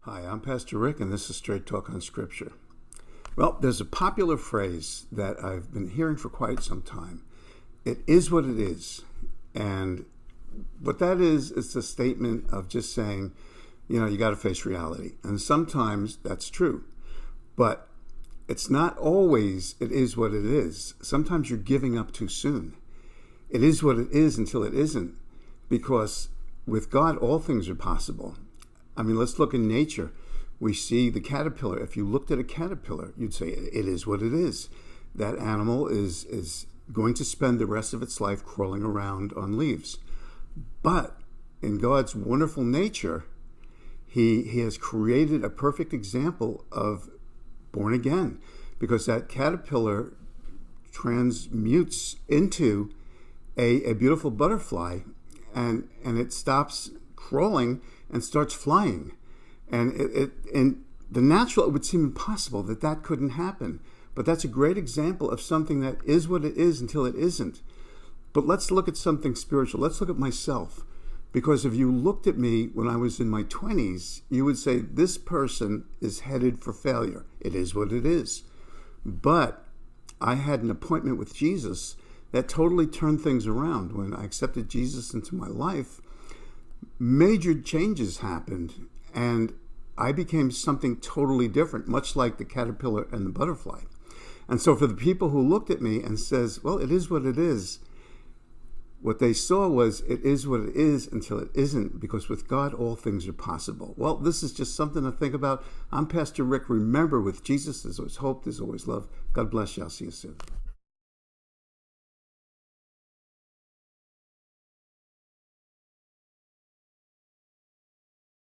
Hi, I'm Pastor Rick, and this is Straight Talk on Scripture. Well, there's a popular phrase that I've been hearing for quite some time. It is what it is. And what that is a statement of just saying, you got to face reality. And sometimes that's true. But it's not always it is what it is. Sometimes you're giving up too soon. It is what it is until it isn't. Because with God, all things are possible. I mean, let's look in nature. We see the caterpillar. If you looked at a caterpillar, you'd say it is what it is. That animal is going to spend the rest of its life crawling around on leaves. But in God's wonderful nature, He has created a perfect example of born again, because that caterpillar transmutes into a beautiful butterfly, and it stops crawling and starts flying. And in the natural, it would seem impossible that couldn't happen. But that's a great example of something that is what it is until it isn't. But let's look at something spiritual. Let's look at myself. Because if you looked at me when I was in my 20s, you would say, this person is headed for failure. It is what it is. But I had an appointment with Jesus that totally turned things around. When I accepted Jesus into my life, major changes happened, and I became something totally different, much like the caterpillar and the butterfly. And so for the people who looked at me and says, well, it is what it is, what they saw was it is what it is until it isn't, because with God, all things are possible. Well, this is just something to think about. I'm Pastor Rick. Remember, with Jesus, there's always hope, there's always love. God bless you. I'll see you soon.